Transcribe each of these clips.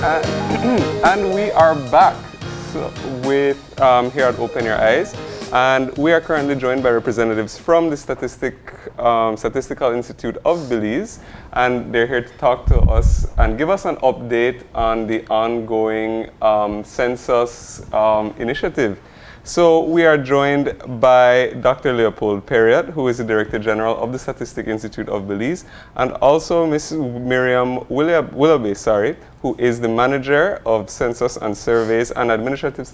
And we are back with here at Open Your Eyes, and we are currently joined by representatives from the Statistical Institute of Belize, and they're here to talk to us and give us an update on the ongoing census initiative. So we are joined by Dr. Leopold Perriott, who is the Director General of the Statistical Institute of Belize, and also Ms. Miriam Willoughby, who is the Manager of Census and Surveys and Administrative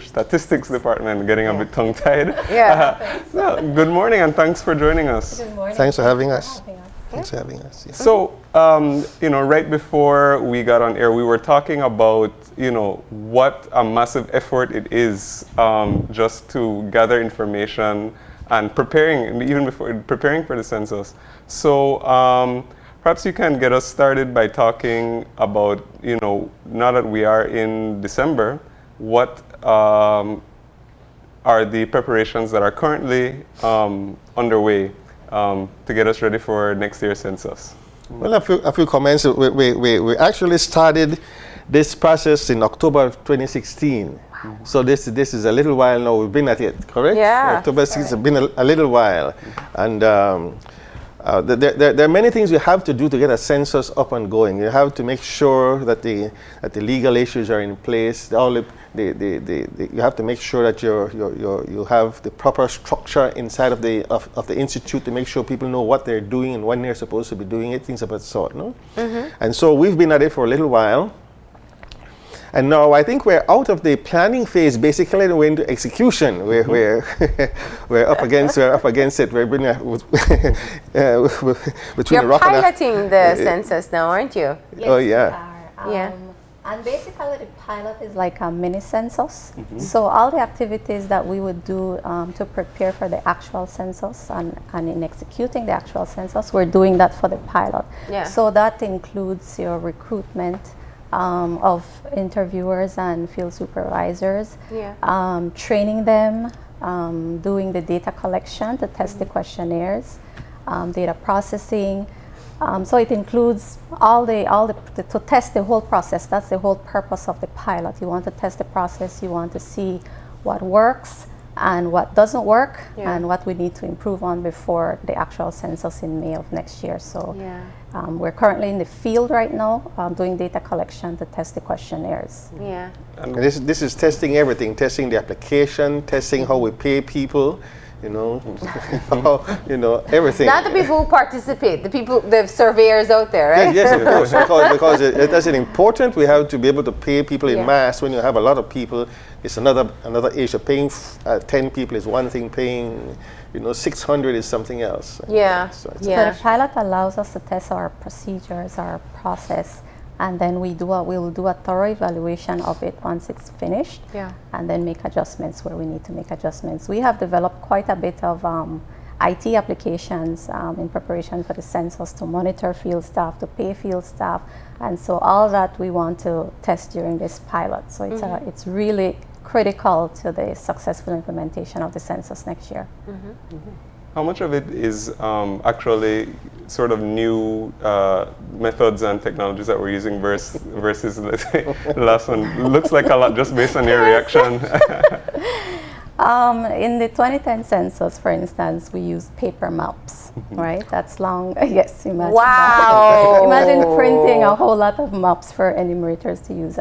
Statistics Department. Getting a bit tongue-tied. Yeah. Good morning, and thanks for joining us. Good morning. Thanks for having us. Thanks for having us. Yeah. So, right before we got on air, we were talking about, what a massive effort it is just to gather information and preparing for the census. So, perhaps you can get us started by talking about, now that we are in December, what are the preparations that are currently underway to get us ready for next year's census? Well, a few comments. We actually started this process in October of 2016. Wow. So this is a little while now. We've been at it, correct? Yeah. October 6 has been a little while. And there are many things you have to do to get a census up and going. You have to make sure that the legal issues are in place. You have to make sure that you have the proper structure inside of the institute to make sure people know what they're doing and when they're supposed to be doing it, things of that sort. No? Mm-hmm. And so we've been at it for a little while. And now I think we're out of the planning phase. Basically, we're into execution. We're up against it. We're between You're piloting the census now, aren't you? Yes, oh yeah. We are. And basically, the pilot is like a mini census. Mm-hmm. So all the activities that we would do to prepare for the actual census and in executing the actual census, we're doing that for the pilot. Yeah. So that includes your recruitment of interviewers and field supervisors, training them, doing the data collection to test the questionnaires, data processing. So it includes to test the whole process. That's the whole purpose of the pilot. You want to test the process. You want to see what works and what doesn't work, and what we need to improve on before the actual census in May of next year. So we're currently in the field right now doing data collection to test the questionnaires. Yeah. And this is testing everything, testing the application, testing how we pay people, everything. Not the people who participate, the surveyors out there, right? Yes, of course, because it is important. We have to be able to pay people in mass. When you have a lot of people, it's another issue. Paying 10 people is one thing. Paying 600 is something else. Yeah. So the pilot allows us to test our procedures, our process, and then we'll do a thorough evaluation of it once it's finished, and then make adjustments where we need to make adjustments. We have developed quite a bit of IT applications in preparation for the census to monitor field staff, to pay field staff, and so all that we want to test during this pilot. So it's really critical to the successful implementation of the census next year. Mm-hmm. Mm-hmm. How much of it is actually sort of new methods and technologies that we're using versus let's say, the last one? Looks like a lot just based on your reaction. In the 2010 census, for instance, we used paper maps, right? That's long. Yes, imagine. Wow! Imagine printing a whole lot of maps for enumerators to use.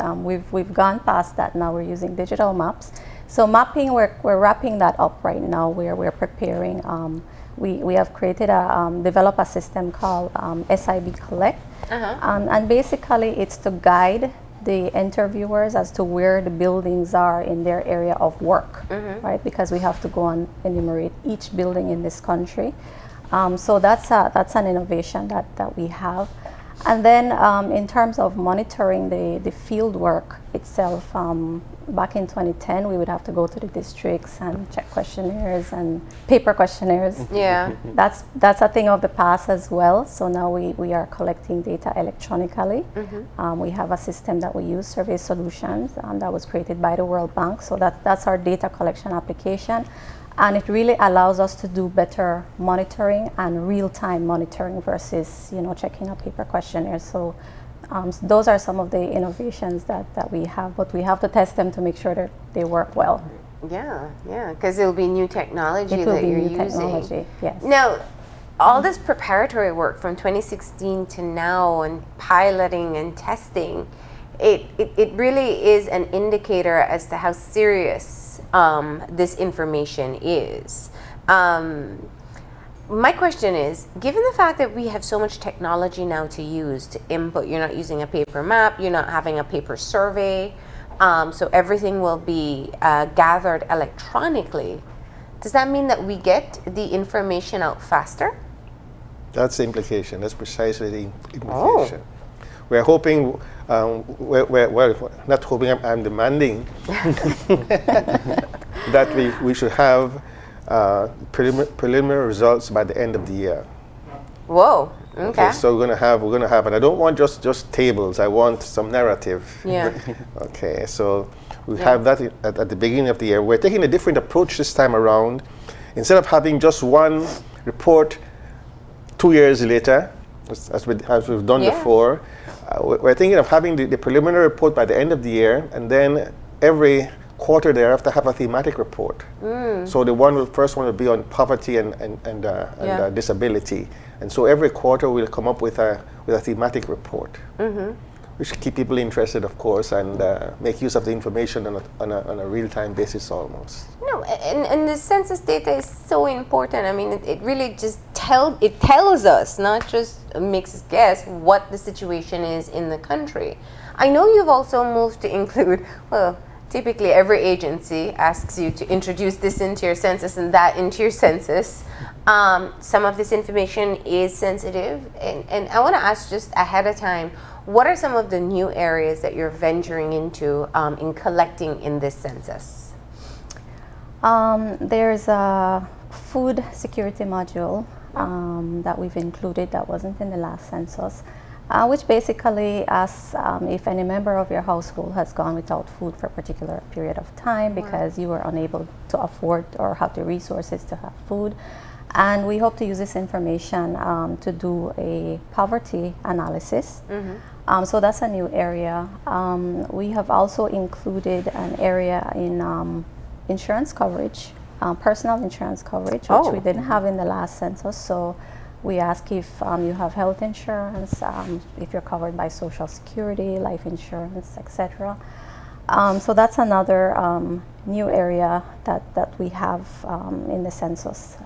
We've gone past that now. We're using digital maps. So mapping, we're wrapping that up right now. We're preparing. We have created developed a system called SIB Collect, and basically it's to guide the interviewers as to where the buildings are in their area of work, right? Because we have to go and enumerate each building in this country. So that's an innovation that we have. And then in terms of monitoring the field work itself, back in 2010, we would have to go to the districts and check questionnaires and paper questionnaires. Yeah. That's a thing of the past as well. So now we are collecting data electronically. We have a system that we use, Survey Solutions, that was created by the World Bank. So that's our data collection application. And it really allows us to do better monitoring and real-time monitoring versus, checking a paper questionnaire. So Those are some of the innovations that we have, but we have to test them to make sure that they work well. Yeah, because it'll be new technology It will that be you're new using. technology, yes. Now, all this preparatory work from 2016 to now and piloting and testing, it really is an indicator as to how serious this information is. My question is, given the fact that we have so much technology now to use to input, you're not using a paper map, you're not having a paper survey, so everything will be gathered electronically. Does that mean that we get the information out faster? That's the implication. That's precisely the implication. We're hoping, we're not hoping, I'm demanding that we should have preliminary results by the end of the year. Whoa. Okay. So we're gonna have, and I don't want just tables. I want some narrative. Yeah. Okay. So we have that at the beginning of the year. We're taking a different approach this time around. Instead of having just one report 2 years later, as we've done before, we're thinking of having the preliminary report by the end of the year, and then every quarter thereafter have a thematic report. So the first one will be on poverty and disability, and so every quarter we'll come up with a thematic report, which will keep people interested, of course, and make use of the information on a real-time basis almost. No, and the census data is so important. I mean, it really just tells us, not just makes us guess what the situation is in the country. I know you've also moved to include, well, typically every agency asks you to introduce this into your census and that into your census. Some of this information is sensitive, and I want to ask just ahead of time, what are some of the new areas that you're venturing into in collecting in this census? There's a food security module that we've included that wasn't in the last census, which basically asks if any member of your household has gone without food for a particular period of time because you were unable to afford or have the resources to have food. And we hope to use this information to do a poverty analysis. So that's a new area. We have also included an area in insurance coverage, personal insurance coverage, which we didn't have in the last census. So we ask if you have health insurance, if you're covered by Social Security, life insurance, etc. So that's another new area that we have in the census.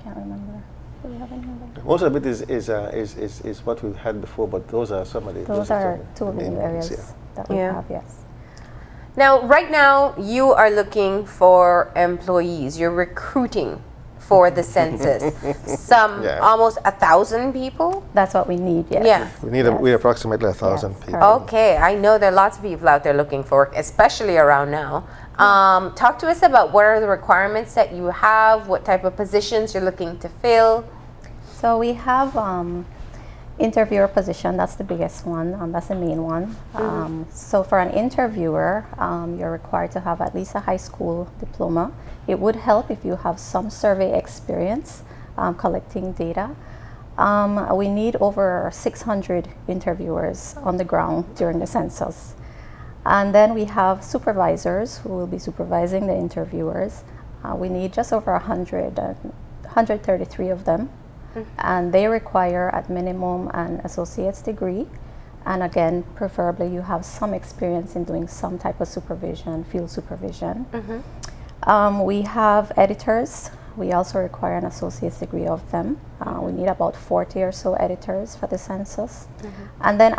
Can't remember. Do we have any other? Most of it is what we've had before, but those are some of the. Those are two of the new areas that we have. Yes. Now, right now, you are looking for employees. You're recruiting for the census. Almost 1,000 people. That's what we need. Yes. Yeah. We need approximately 1,000 people. Okay, I know there are lots of people out there looking for work, especially around now. Talk to us about what are the requirements that you have, what type of positions you're looking to fill. So we have interviewer position, that's the biggest one, that's the main one. So for an interviewer, you're required to have at least a high school diploma. It would help if you have some survey experience collecting data. We need over 600 interviewers on the ground during the census. And then we have supervisors who will be supervising the interviewers. We need just over 133 of them. And they require at minimum an associate's degree. And again, preferably you have some experience in doing some type of supervision, field supervision. We have editors. We also require an associate's degree of them. We need about 40 or so editors for the census. And then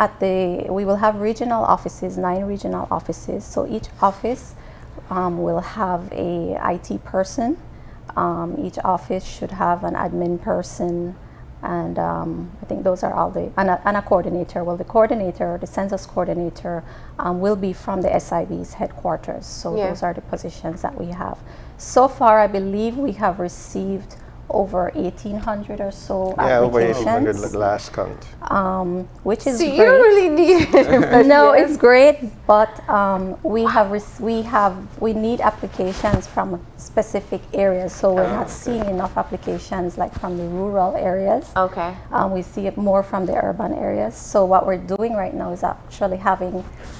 we will have regional offices, 9 regional offices. So each office will have a IT person. Each office should have an admin person, and I think those are all and a coordinator. Well, the census coordinator, will be from the SIB's headquarters. So those are the positions that we have. So far, I believe we have received over 1,800 or so Yeah, over applications. 1,800 last count. Which is So great. you really need it. No, it's great, but we need applications from specific areas, so we're not seeing enough applications like from the rural areas. Okay. We see it more from the urban areas. So what we're doing right now is actually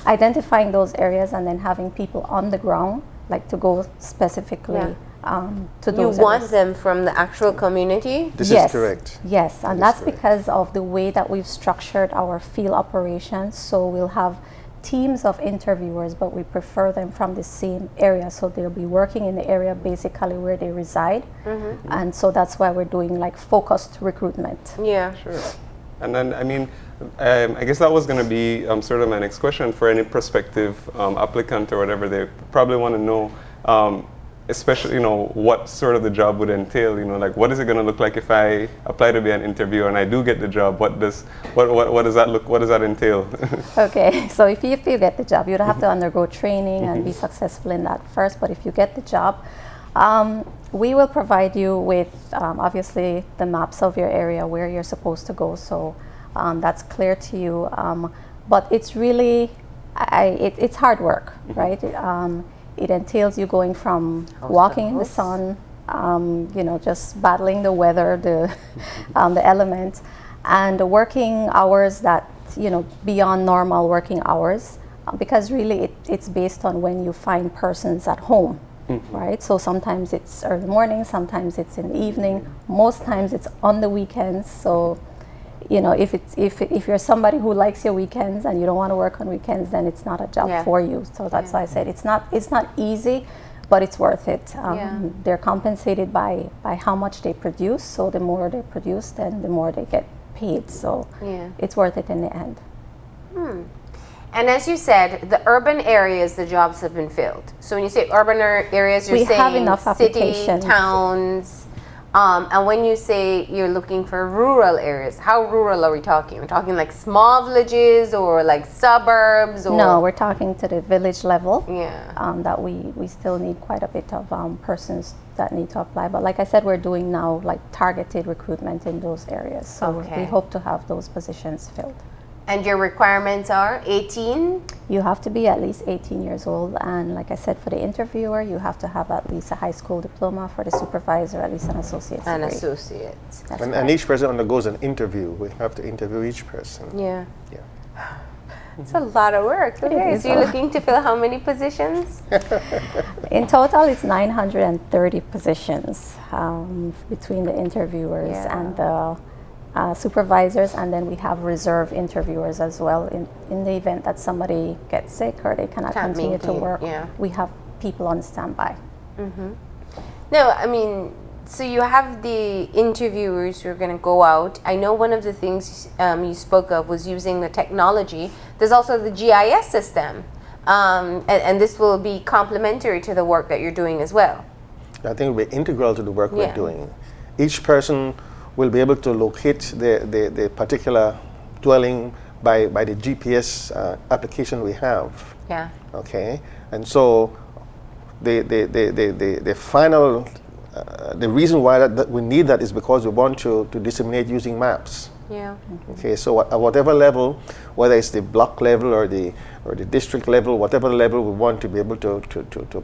identifying those areas and then having people on the ground, like to go specifically to those You want areas. them from the actual community? This Yes. is correct. Yes, and that's because of the way that we've structured our field operations. So we'll have teams of interviewers, but we prefer them from the same area. So they'll be working in the area basically where they reside. And so that's why we're doing like focused recruitment. Yeah. Sure. And then, I mean, I guess that was going to be sort of my next question for any prospective applicant or whatever. They probably want to know, especially, you know, what sort of the job would entail. You know, like what is it going to look like if I apply to be an interviewer and I do get the job? What does that look? What does that entail? Okay, so if you get the job, you'd have to undergo training and be successful in that first. But if you get the job, we will provide you with obviously the maps of your area where you're supposed to go. So that's clear to you. But it's really, it's hard work, right? It entails you going from walking in the sun, you know, just battling the weather, the elements, and working hours that, you know, beyond normal working hours, because really it's based on when you find persons at home, right? So sometimes it's early morning, sometimes it's in the evening, most times it's on the weekends. So, you know, if you're somebody who likes your weekends and you don't want to work on weekends, then it's not a job for you. So that's why I said it's not easy, but it's worth it. They're compensated by how much they produce. So the more they produce, then the more they get paid. So it's worth it in the end. And as you said, the urban areas, the jobs have been filled. So when you say urban areas, you're We saying have enough city, applications. towns. And when you say you're looking for rural areas, how rural are we talking? We're talking like small villages or like suburbs? Or No, we're talking to the village level. Yeah. That we still need quite a bit of persons that need to apply. But like I said, we're doing now like targeted recruitment in those areas. So we hope to have those positions filled. And your requirements are 18? You have to be at least 18 years old, and like I said, for the interviewer, you have to have at least a high school diploma. For the supervisor, at least an associate's An degree. associate. That's And right. each person undergoes an interview. We have to interview each person. Yeah. Yeah. It's a lot of work. Okay, is so you're a- looking to fill how many positions? In total, it's 930 positions between the interviewers and the supervisors, and then we have reserve interviewers as well in the event that somebody gets sick or they cannot Can't continue make to it, work. yeah. We have people on standby. No, I mean, so you have the interviewers who are going to go out. I know one of the things you spoke of was using the technology. There's also the GIS system, and this will be complementary to the work that you're doing as well. I think it will be integral to the work we're doing. Each person will be able to locate the particular dwelling by the GPS application we have. Yeah. Okay, and so the final the reason why that we need that is because we want to disseminate using maps. Yeah. Okay, so at whatever level, whether it's the block level or the district level, whatever level, we want to be able to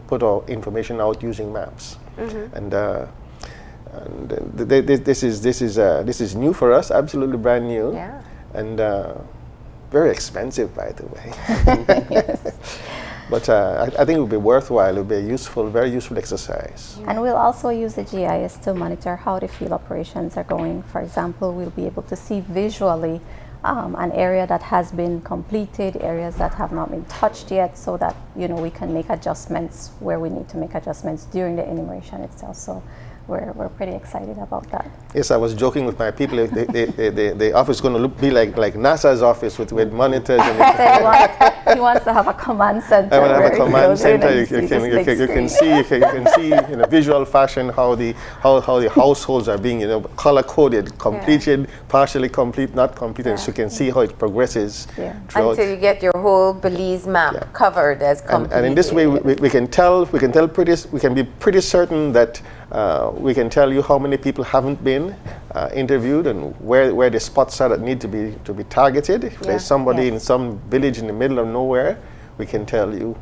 put our information out using maps. And this is new for us, absolutely brand new. Yeah. And very expensive, by the way. But I think it will be worthwhile. It will be a very useful exercise. And we'll also use the GIS to monitor how the field operations are going. For example, we'll be able to see visually an area that has been completed, areas that have not been touched yet, so that we can make adjustments where we need to make adjustments during the enumeration itself. So we're pretty excited about that. Yes, I was joking with my people. The office is going to be like NASA's office with monitors. And He wants to have a command center. I want to have a where he command goes in center. and You sees this big can screen. see in a visual fashion how the households are being color coded, completed, partially complete, not complete, and so you can see how it progresses throughout. Until you get your whole Belize map covered as complete. And in this way, we can be pretty certain that We can tell you how many people haven't been interviewed and where the spots are that need to be targeted. If there's somebody in some village in the middle of nowhere, we can tell you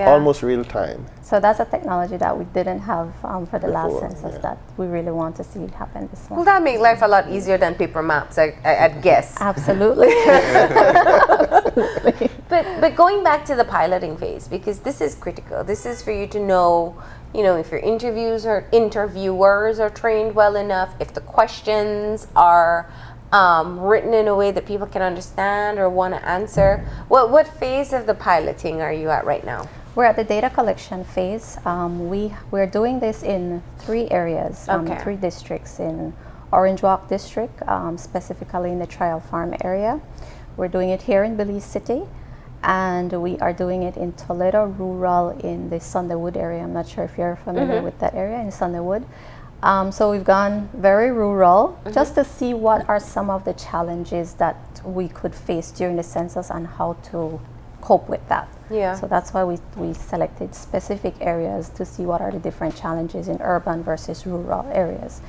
almost real time. So that's a technology that we didn't have for the last Before, census that we really want to see happen this one. Well, that make life a lot easier than paper maps, I'd guess. Absolutely. Absolutely. But going back to the piloting phase, because this is critical. This is for you to know, if your interviewers are trained well enough, if the questions are written in a way that people can understand or want to answer. What phase of the piloting are you at right now? We're at the data collection phase. We're doing this in 3 areas, 3 districts in Orange Walk District, specifically in the Trial Farm area. We're doing it here in Belize City, and we are doing it in Toledo Rural in the Sunderwood area. I'm not sure if you're familiar with that area in Sunderwood. So we've gone very rural just to see what are some of the challenges that we could face during the census and how to cope with that. Yeah. So that's why we selected specific areas to see what are the different challenges in urban versus rural areas.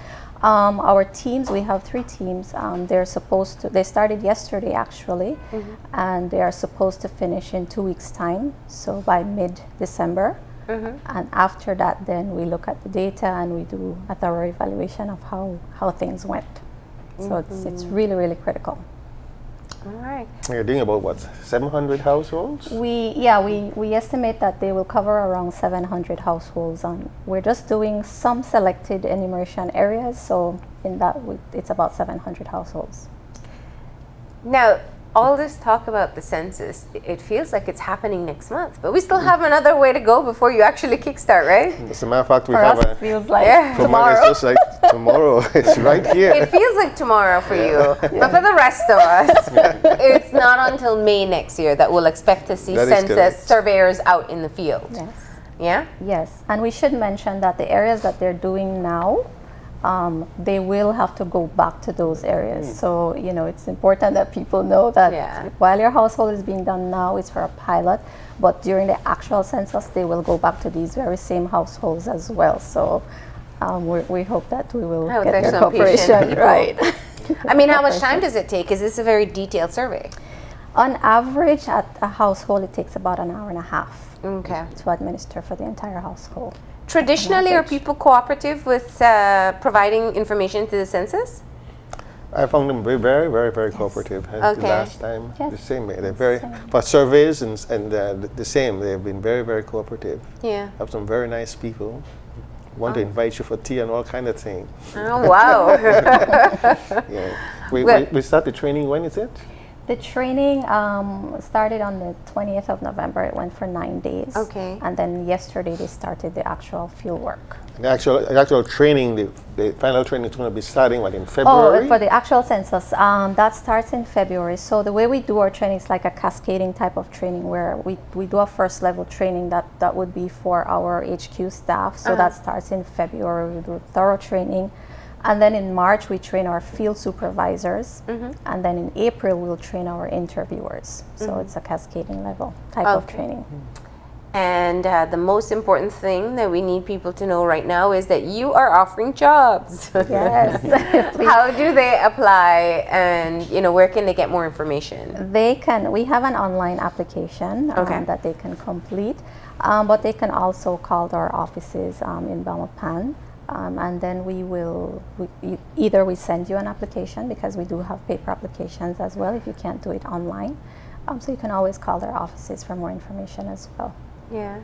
Our teams, we have 3 teams. They started yesterday actually, and they are supposed to finish in 2 weeks' time, so by mid-December. And after that, then we look at the data and we do a thorough evaluation of how things went. So it's really, really critical. All right. You're doing about what, 700 households? We estimate that they will cover around 700 households, and we're just doing some selected enumeration areas. So in that, it's about 700 households. Now, all this talk about the census, it feels like it's happening next month, but we still have another way to go before you actually kickstart, right? As a matter of fact, we For have us, it feels like tomorrow. It's just like tomorrow. It's right here. It feels like tomorrow for you, but for the rest of us, it's not until May next year that we'll expect to see That is census correct. surveyors out in the field. Yes. Yeah? Yes, and we should mention that the areas that they're doing now, they will have to go back to those areas. So, it's important that people know that while your household is being done now, it's for a pilot, but during the actual census, they will go back to these very same households as well. So, we hope that we will get there's their some patient cooperation. people. Right. I mean, how much time does it take? Is this a very detailed survey? On average, at a household, it takes about an hour and a half Okay. to administer for the entire household. Traditionally, are people cooperative with providing information to the census? I found them very, very, very, very cooperative. Okay. The last time, Yes. the same way. They're very, for surveys and the same. They've been very, very cooperative. Yeah. Have some very nice people. Want to invite you for tea and all kind of things. Oh, wow. Yeah. We start the training. When is it? The training started on the 20th of November. It went for 9 days. Okay. And then yesterday they started the actual field work. The actual training, the final training is going to be starting in February? Oh, for the actual census, that starts in February. So the way we do our training is like a cascading type of training where we do a first level training that would be for our HQ staff. So that starts in February. We do thorough training. And then in March, we train our field supervisors. And then in April, we'll train our interviewers. So it's a cascading level type of training. And the most important thing that we need people to know right now is that you are offering jobs. Yes. How do they apply, and where can they get more information? We have an online application that they can complete, but they can also call our offices in Belmopan. And then either we send you an application, because we do have paper applications as well if you can't do it online. So you can always call their offices for more information as well. Yeah.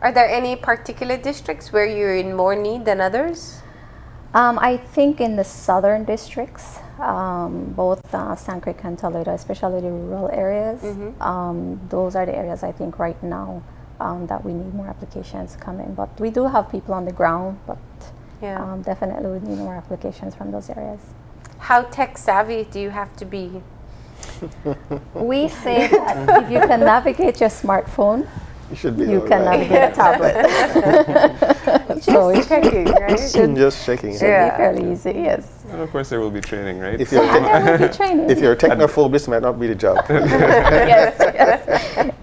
Are there any particular districts where you're in more need than others? I think in the southern districts, both Sand Creek and Toledo, especially the rural areas, those are the areas I think right now that we need more applications to come in. But we do have people on the ground, but definitely we need more applications from those areas. How tech savvy do you have to be? We say that if you can navigate your smartphone, you can navigate a tablet. So it's checking, right? Just checking. Should be fairly easy, yes. And of course, there will be training, right? If you're, There will be training. if you're a technophobe, this might not be the job.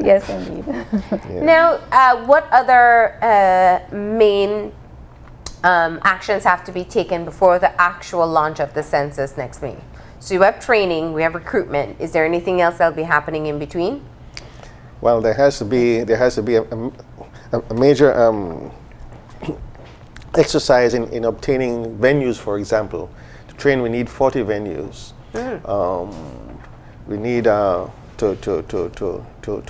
Yes, indeed. Now, what other main actions have to be taken before the actual launch of the census next May. So you have training, we have recruitment. Is there anything else that'll be happening in between? Well, there has to be a major exercise in obtaining venues. For example, to train we need 40 venues. We need to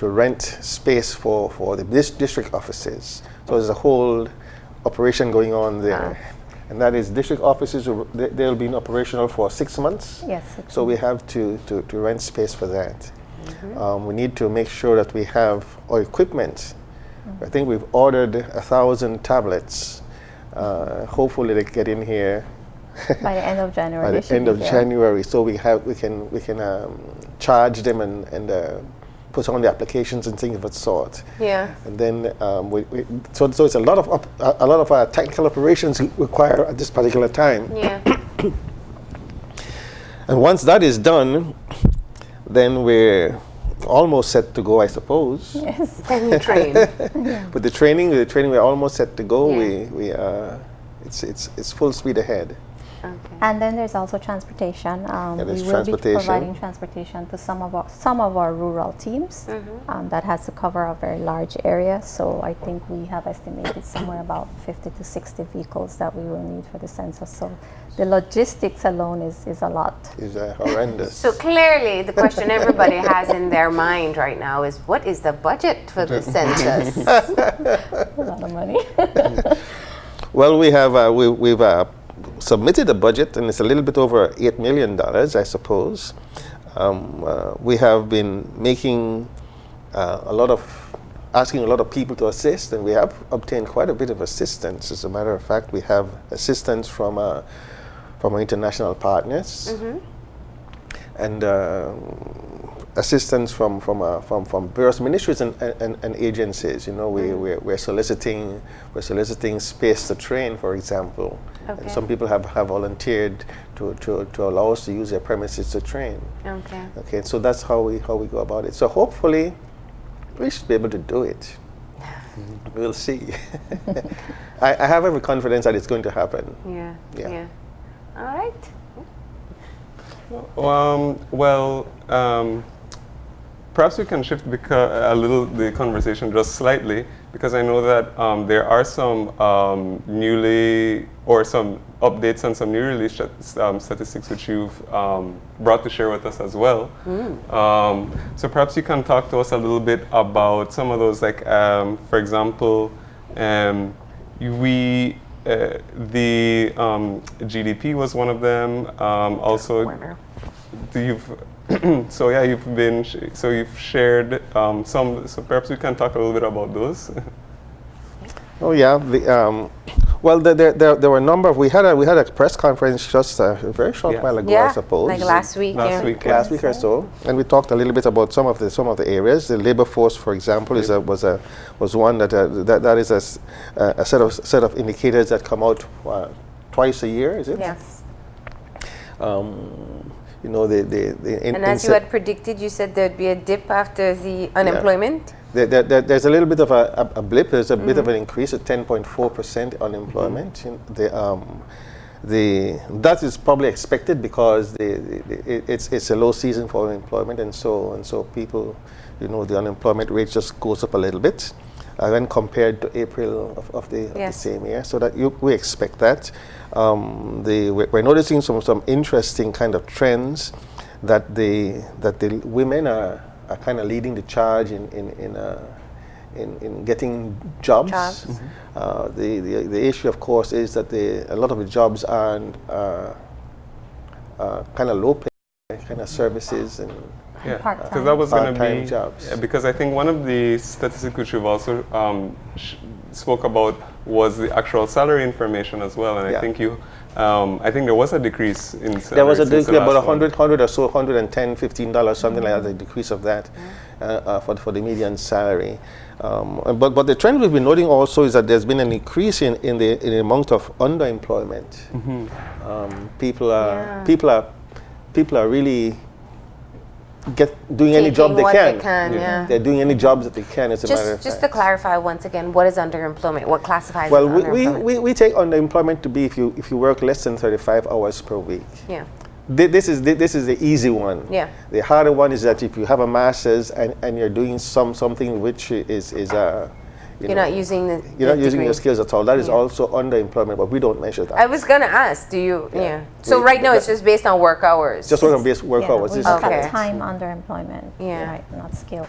rent space for the district offices. So there's a whole operation going on there. And that is district offices, they'll be operational for 6 months. Yes. So we have to rent space for that. We need to make sure that we have our equipment. I think we've ordered 1,000 tablets. Hopefully they get in here By the end of January. by the end of January, so we can charge them and put on the applications and things of that sort. Yeah. And then so it's a lot of technical operations required at this particular time. Yeah. And once that is done, then we're almost set to go, I suppose. Yes. Then you train. With the training, we're almost set to go. Yeah. It's full speed ahead. Okay. And then there's also transportation. there's We will be transportation. providing transportation to some of our rural teams. That has to cover a very large area. So I think we have estimated somewhere about 50 to 60 vehicles that we will need for the census. So the logistics alone is a lot. It's horrendous. So clearly, the question everybody has in their mind right now is, what is the budget for the census? A lot of money. Well, we've submitted a budget, and it's a little bit over $8 million, I suppose. We have been making asking a lot of people to assist, and we have obtained quite a bit of assistance. As a matter of fact, we have assistance from our international partners, and assistance from various ministries and agencies. You know, we're soliciting space to train, for example. Okay. And some people have volunteered to allow us to use their premises to train. Okay. Okay, so that's how we go about it. So hopefully, we should be able to do it. We'll see. I have every confidence that it's going to happen. Yeah. Yeah. Yeah. All right. Perhaps we can shift a little the conversation just slightly, because I know that there are some some updates on some new released statistics which you've brought to share with us as well. So perhaps you can talk to us a little bit about some of those, like for example, the GDP was one of them. Also, you've shared some. So perhaps we can talk a little bit about those. Oh yeah. There were a number of. We had a press conference just a very short while ago, I suppose. Like last week. Last week or so, and we talked a little bit about some of the areas. The labor force, for example, was one that is a set of indicators that come out twice a year. Is it? Yes. You know, and as you had predicted, you said there'd be a dip after the unemployment. There's a little bit of a blip. There's a bit of an increase at 10.4% unemployment. That is probably expected because it's a low season for unemployment, and so people, you know, the unemployment rate just goes up a little bit when compared to April of the same year. So that we expect that. We're noticing some interesting kind of trends that the women are kind of leading the charge in getting jobs. The issue, of course, is that a lot of the jobs are kind of low pay, kind of services and because that was going to be jobs. Because I think one of the statistics which you've also spoke about was the actual salary information as well, and I think I think there was a decrease in salary. There was a decrease about $100 or so, $110, $15, something like that, a decrease of that for the median salary. But the trend we've been noting also is that there's been an increase in the amount of underemployment. People are really doing any job they what can. they can, yeah. They're doing any jobs that they can, as a matter of Just fact. to clarify once again, what is underemployment? What classifies Well, as underemployment? we take underemployment to be if you work less than 35 hours per week. Yeah. This is the easy one. Yeah. The harder one is that if you have a master's and you're doing something which is You're not using the you're not using degree. your skills at all. That is Yeah. also underemployment, but we don't measure that. I was gonna ask, do you? Yeah. So We- right now it's just based on work hours. Just work on base work hours. We This look is Okay. at time underemployment, Yeah. right, not skills.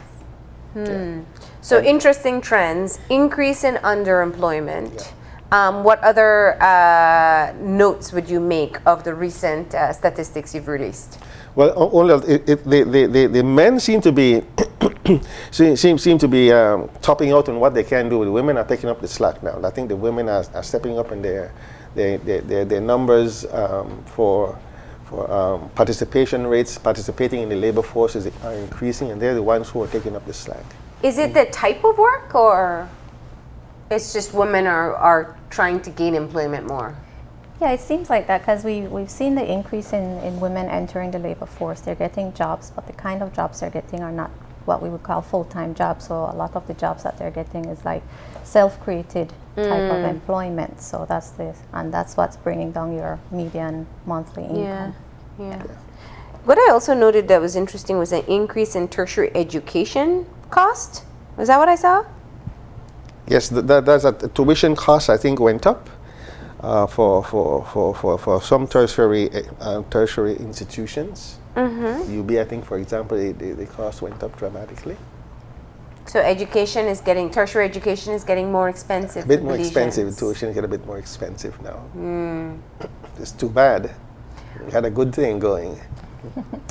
So interesting trends, increase in underemployment. What other notes would you make of the recent statistics you've released? Well, only the men seem to be seem to be topping out on what they can do. The women are picking up the slack now. I think the women are stepping up in their numbers for participation rates, participating in the labor forces are increasing, and they're the ones who are taking up the slack. Is it the type of work, or it's just women are trying to gain employment more? Yeah, it seems like that because we've seen the increase in women entering the labor force. They're getting jobs, but the kind of jobs they're getting are not what we would call full-time jobs. So a lot of the jobs that they're getting is like self-created type of employment. So that's what's bringing down your median monthly income. Yeah. What I also noted that was interesting was an increase in tertiary education cost. Was that what I saw? Yes, that's a tuition cost. I think went up for some tertiary institutions. UB, I think, for example, the cost went up dramatically. So tertiary education is getting more expensive. A bit for more Belizeans. expensive. Tuition get a bit more expensive now. It's too bad. We had a good thing going.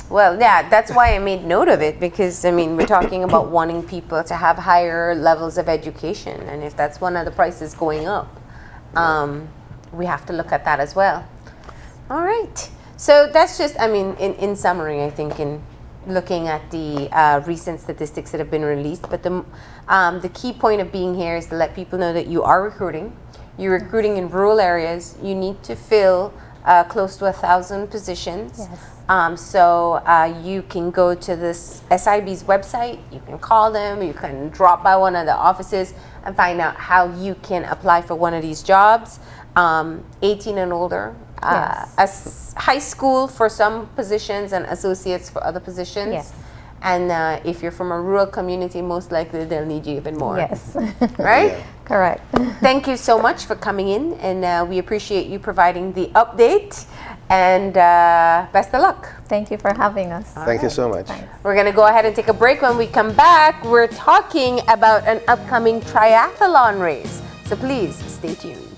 Well, yeah, that's why I made note of it, because I mean, we're talking about wanting people to have higher levels of education, and if that's one of the prices going up, we have to look at that as well. All right. So that's just, I mean, in summary, I think in looking at the recent statistics that have been released, but the key point of being here is to let people know that you are recruiting. You're recruiting in rural areas. You need to fill close to 1,000 positions. Yes. So you can go to this SIB's website, you can call them, you can drop by one of the offices and find out how you can apply for one of these jobs. 18 and older, as high school for some positions and associates for other positions. Yes. And if you're from a rural community, most likely they'll need you even more. Yes. Right? Yeah. Correct. Thank you so much for coming in, and we appreciate you providing the update, and best of luck. Thank you for having us. Thank you so much. Thanks. We're going to go ahead and take a break. When we come back, we're talking about an upcoming triathlon race. So please stay tuned.